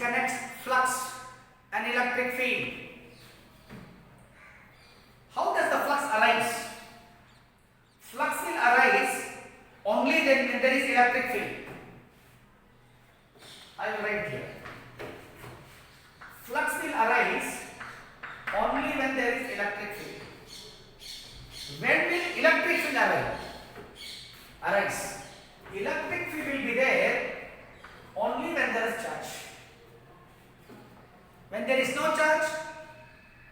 connects flux and electric field. How does the flux arise? Flux will arise only then when there is electric field. I will write here. Flux will arise only when there is electric field. When will electric field arise? Electric field will be there only when there is charge. When there is no charge,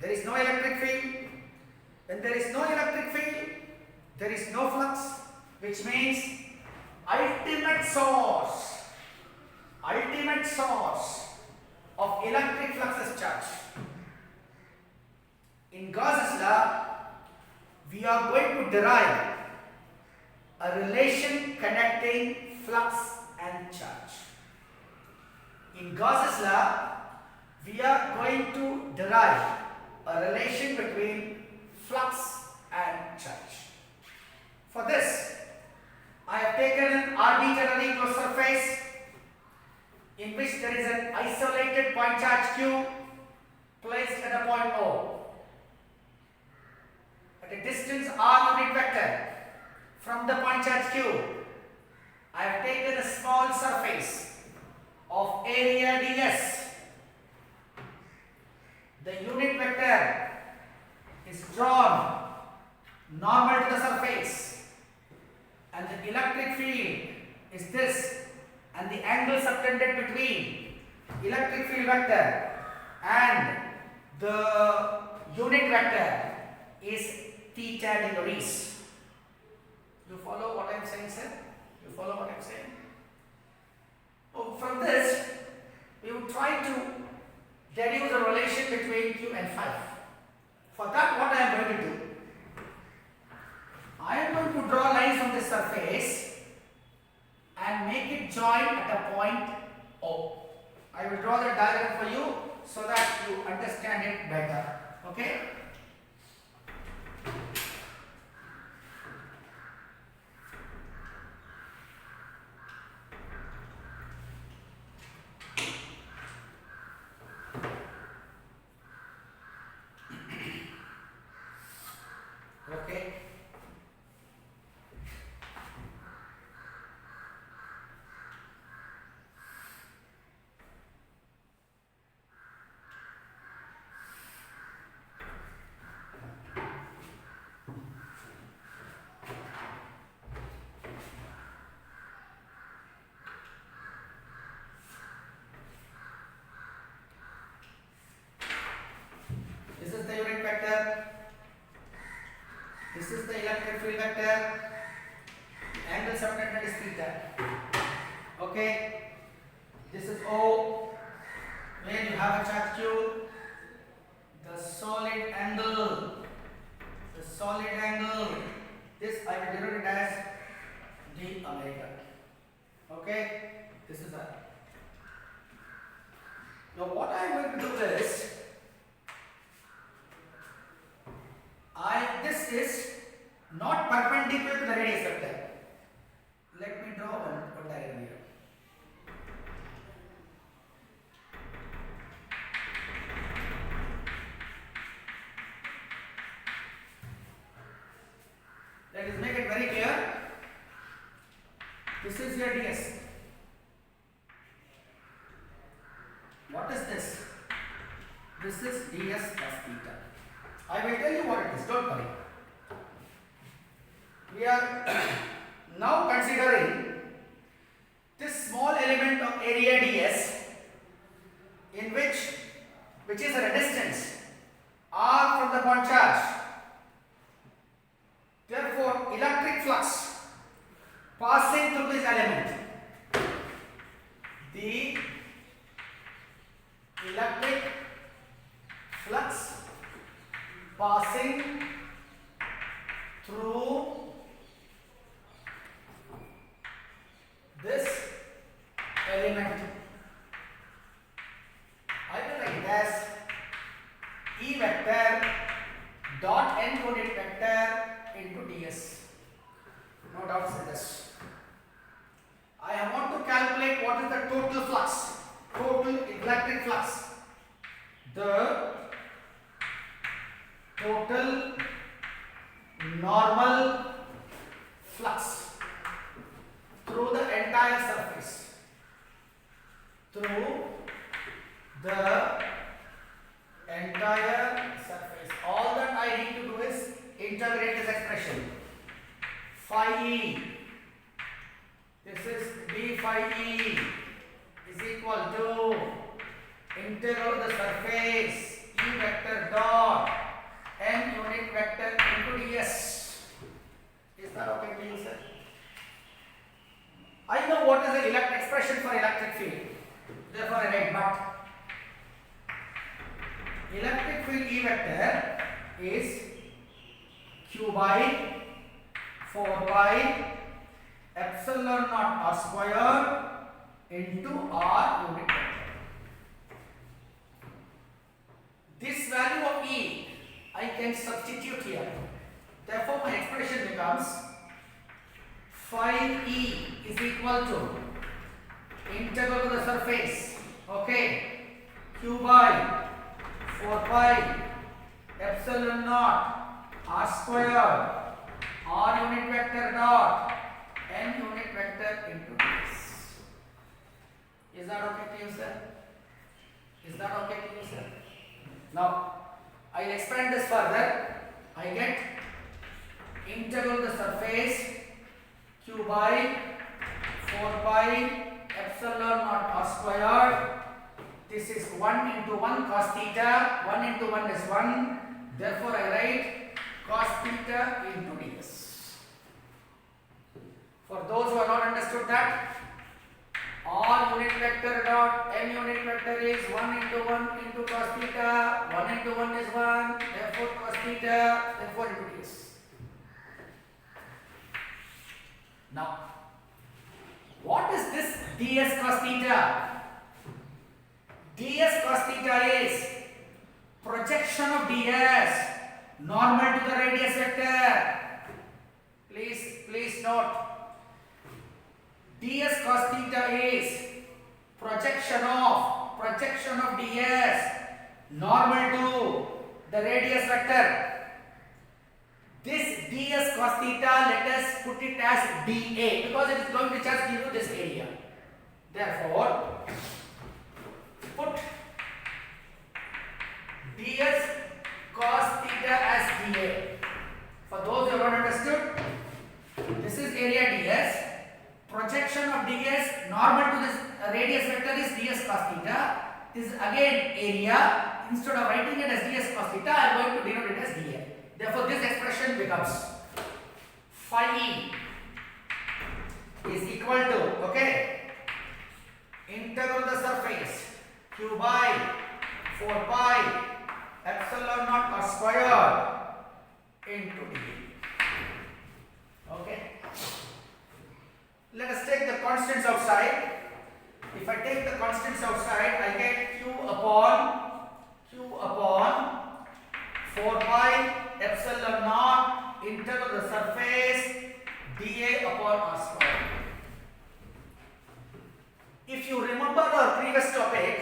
there is no electric field. When there is no electric field, there is no flux, which means ultimate source of electric flux is charge. In Gauss's law, we are going to derive a relation connecting flux and charge. In Gauss's law, we are going to derive a relation between flux and charge. For this, I have taken an arbitrary closed surface in which there is an isolated point charge Q placed at a point O. At a distance r unit vector from the point charge Q, I have taken a small surface of area ds. The unit vector is drawn normal to the surface, and the electric field is this, and the angle subtended between electric field vector and the unit vector is theta degrees. You follow what I am saying, sir? You follow what I am saying? Oh, from this, we will try to deduce the relation between Q and phi. For that, what I am going to do? I am going to draw lines from this surface and make it join at a point O. I will draw the diagram for you so that you understand it better. Okay? Okay. This is the unit vector. This is the electric field vector. Angle subtended is theta. Okay. This is O, where you have a charge Q. The solid angle. This I will denote it as d omega. Okay. This is that. Now what I am going to do is, this is not perpendicular to the radius vector. Let me draw one diagram here. Let us make it very clear. This is your ds. What is this? This is ds plus theta. I will tell you what it is, don't worry. We are now considering this small element of area ds, in which is at a distance r from the point charge. Therefore, electric flux passing through this element, the electric flux passing through this element, I will write it as E vector dot n unit vector into ds. No doubts in this. I want to calculate what is the total flux. Total in electric flux. The total normal flux through the entire surface. Through the entire surface. All that I need to do is integrate this expression. Phi E. This is d phi E is equal to integral the surface E vector dot n unit vector into ds. Is that okay to you, sir? I know what is the expression for electric field. Therefore, I write but electric field E vector is q by 4 pi epsilon naught r square into r unit vector. This value of E I can substitute here. Therefore, my expression becomes phi E is equal to integral to the surface, okay, q by 4 pi epsilon naught r square r unit vector dot n unit vector into this. Is that okay to you, sir? Is that okay to you, sir? Now, I will expand this further. I get integral the surface q by 4 pi epsilon naught r squared. This is 1 into 1 cos theta. 1 into 1 is 1. Therefore, I write cos theta into ds. For those who have not understood that, r unit vector dot n unit vector is 1 into 1 into cos theta. 1 into 1 is 1. Therefore, cos theta. Therefore, into ds. Now, what is this ds cos theta? ds cos theta is projection of ds normal to the radius vector. Please note. ds cos theta is projection of ds normal to the radius vector. This ds cos theta, let us put it as dA because it is going to just give you this area. Therefore, put ds cos theta as dA. For those who have not understood, this is area ds. Projection of ds normal to this radius vector is ds cos theta. This is again area. Instead of writing it as ds cos theta, I am going to denote it as dA. Therefore, this expression becomes phi E is equal to, okay, integral the surface q by 4 pi epsilon naught r square into d. Okay. Let us take the constants outside. If I take the constants outside, I get q upon 4 pi epsilon naught integral the surface dA upon r square. If you remember our previous topic,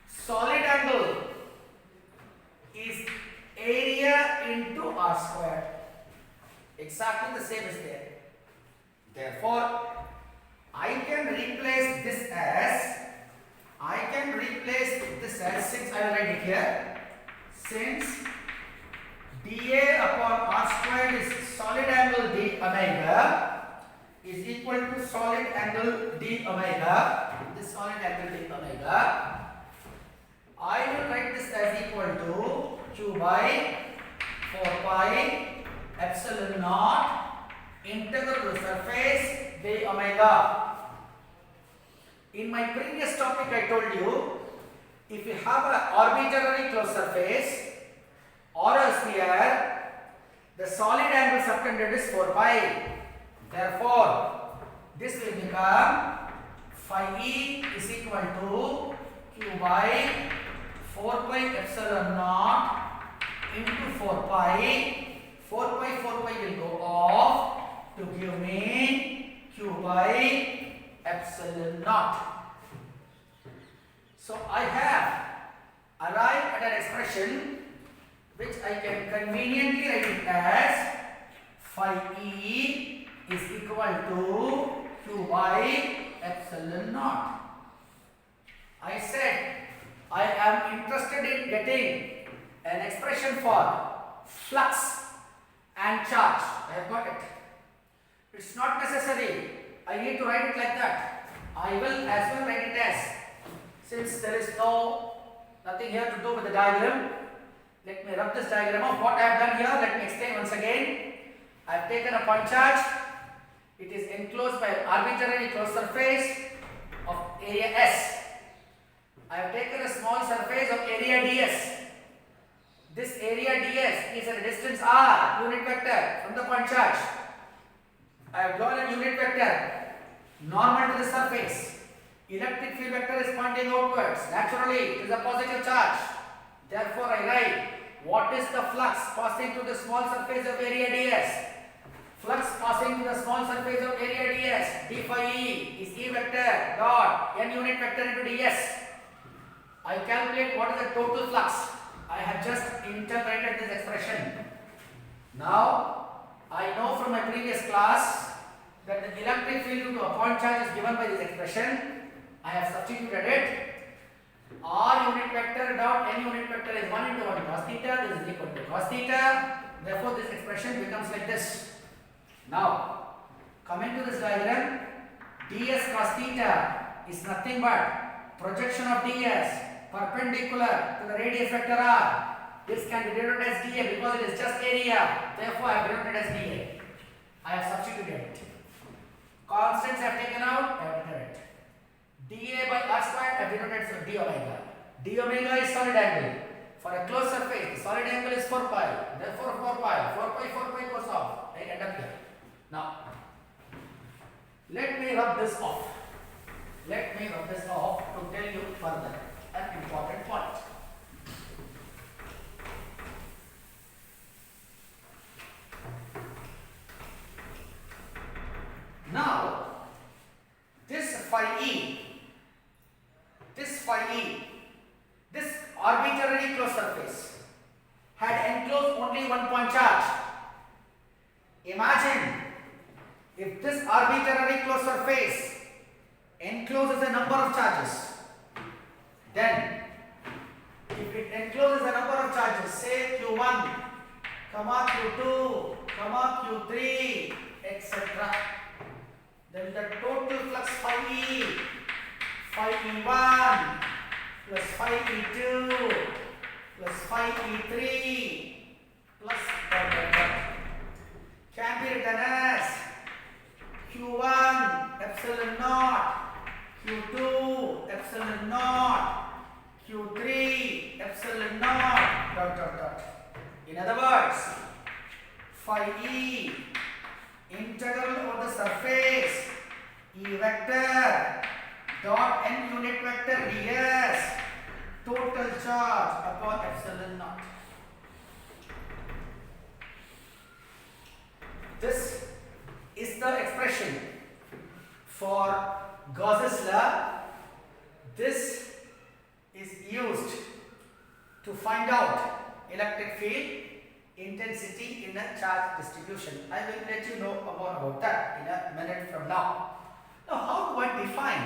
solid angle is area into r square. Exactly the same is there. Therefore, I can replace this as since I will write it here, since dA upon r squared is solid angle d omega is equal to solid angle d omega. This solid angle d omega, I will write this as equal to q by 4 pi epsilon naught integral the surface d omega. In my previous topic, I told you, if you have an arbitrary closed surface or a sphere, the solid angle subtended is 4 pi. Therefore, this will become phi E is equal to q by 4 pi epsilon naught into 4 pi. 4 pi will go off to give me q by epsilon naught. So I have arrived at an expression which I can conveniently write it as phi E is equal to Q by epsilon naught. I said I am interested in getting an expression for flux and charge. I have got it. It's not necessary I need to write it like that. I will as well write it as, since there is nothing here to do with the diagram, let me rub this diagram off. What I have done here, let me explain once again. I have taken a point charge. It is enclosed by an arbitrarily closed surface of area S. I have taken a small surface of area ds. This area ds is at a distance r, unit vector, from the point charge. I have drawn a unit vector normal to the surface. Electric field vector is pointing outwards. Naturally, it is a positive charge. Therefore, I write what is the flux passing through the small surface of area ds. Flux passing through the small surface of area ds, d phi E is E vector dot n unit vector into ds. I calculate what is the total flux. I have just integrated this expression. Now, I know from my previous class that the electric field due to a point charge is given by this expression. I have substituted it. R unit vector dot n unit vector is 1 into 1 cos theta. This is equal to cos theta. Therefore, this expression becomes like this. Now, coming to this diagram, ds cos theta is nothing but projection of ds perpendicular to the radius vector r. This can be denoted as dA because it is just area. Therefore, I have denoted as dA. I have substituted it. Constants I have taken out, I have written it. dA by r squared, I have denoted as d omega. D omega is solid angle. For a closed surface, the solid angle is 4 pi. Therefore, 4 pi goes off. I end up here. Now, let me rub this off. Let me rub this off to tell you further an important point. Now, this phi E, this arbitrarily closed surface had enclosed only one point charge. Imagine if this arbitrarily closed surface encloses a number of charges, then if it encloses a number of charges, say Q1, Q2, Q3, etc., then the total flux phi E1 plus phi E2 plus phi E3 plus can be written as Q1 epsilon naught, Q2 epsilon naught, Q3 epsilon naught, In other words, phi E integral over the surface E vector dot n unit vector ds total charge upon epsilon naught. This is the expression for Gauss's law. This is used to find out electric field intensity in a charge distribution. I will let you know more about that in a minute from now. Now, how do I define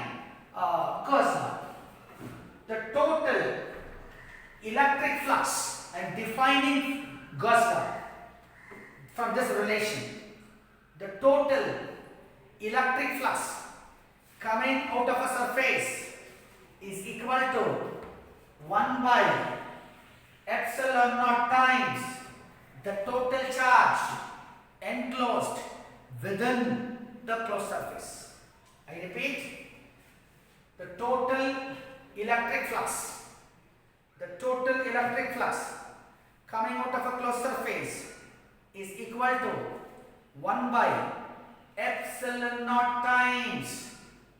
Gauss law? The total electric flux. I am defining Gauss law from this relation. The total electric flux coming out of a surface is equal to 1 by epsilon naught times the total charge enclosed within the closed surface. I repeat, the total electric flux coming out of a closed surface is equal to 1 by epsilon naught times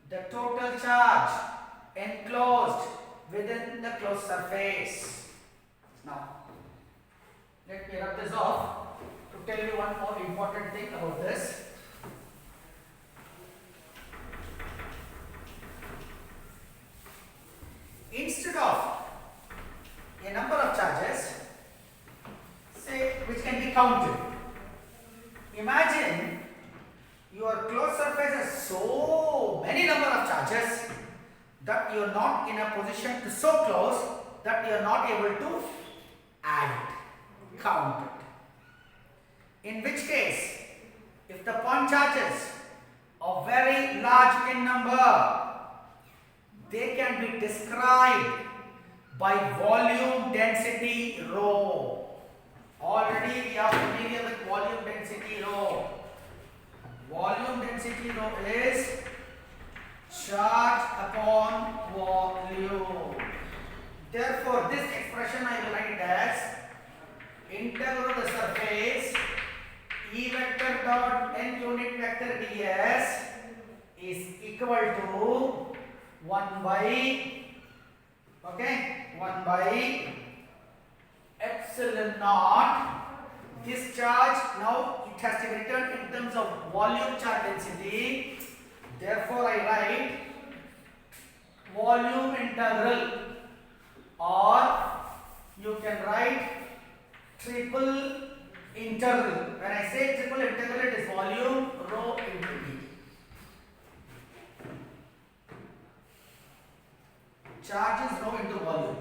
the total charge enclosed within the closed surface. Now, let me rub this off to tell you one more important thing about this. Instead counted. Imagine your closed surface has so many number of charges that you are not in a position to so close that you are not able to add it, count it. In which case, if the point charges are very large in number, they can be described by volume density rho. Already we are familiar with volume density rho. Volume density rho is charge upon volume. Therefore, this expression I will write as integral of the surface E vector dot n unit vector ds is equal to 1 by, okay, 1 by epsilon naught. This charge now it has to be written in terms of volume charge density. Therefore, I write volume integral, or you can write triple integral. When I say triple integral, it is volume rho into d. Charge is rho into volume.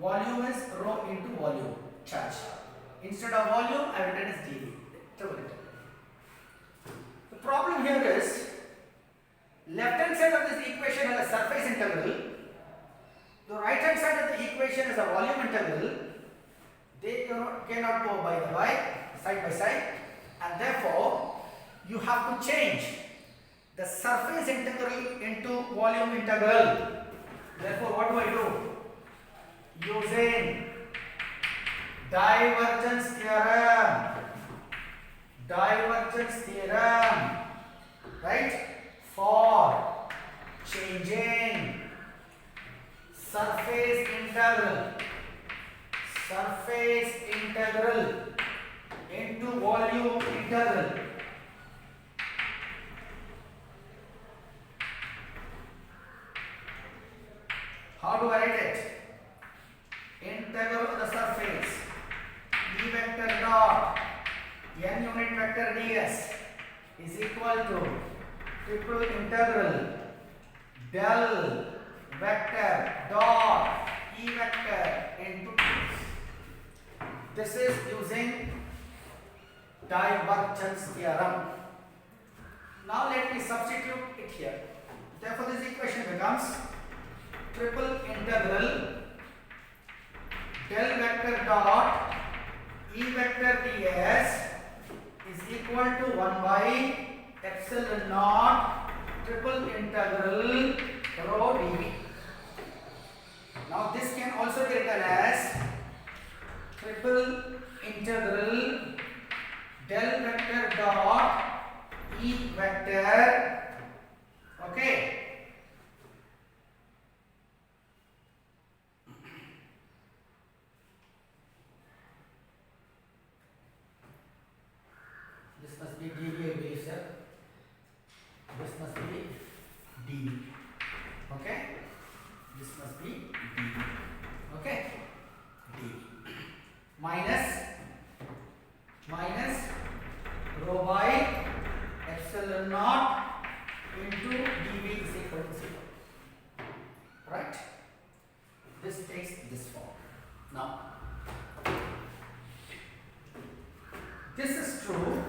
Volume is rho into volume charge. Instead of volume, I have written as dV. Triple integral. The problem here is left hand side of this equation has a surface integral. The right hand side of the equation is a volume integral. They cannot go side by side, and therefore you have to change the surface integral into volume integral. Therefore, what do I do? Using divergence theorem, right? For changing surface integral into volume integral. How do I write it? Integral of the surface E vector dot n unit vector ds is equal to triple integral del vector dot E vector into ds. This is using divergence theorem. Now let me substitute it here. Therefore, this equation becomes triple integral del vector dot E vector ds is equal to 1 by epsilon naught triple integral rho dv. Now this can also be written as triple integral del vector dot E vector, okay, this must be dv, I believe, sir. This must be dv, okay, this must be dv, okay, dv minus rho by epsilon naught into dv is equal to 0, right? This takes this form. Now this is true,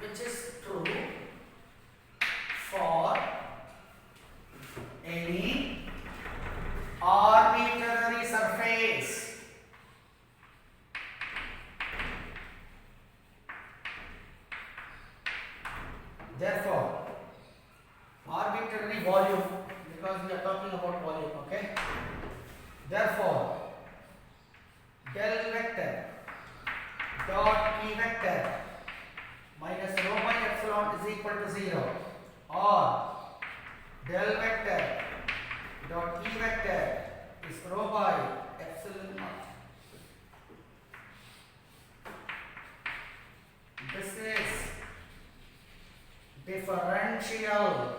which is true for any arbitrary surface. Therefore, arbitrary volume, because we are talking about volume, okay? Therefore, del vector dot E vector minus rho by epsilon is equal to 0, or del vector dot E vector is rho by epsilon naught. This is differential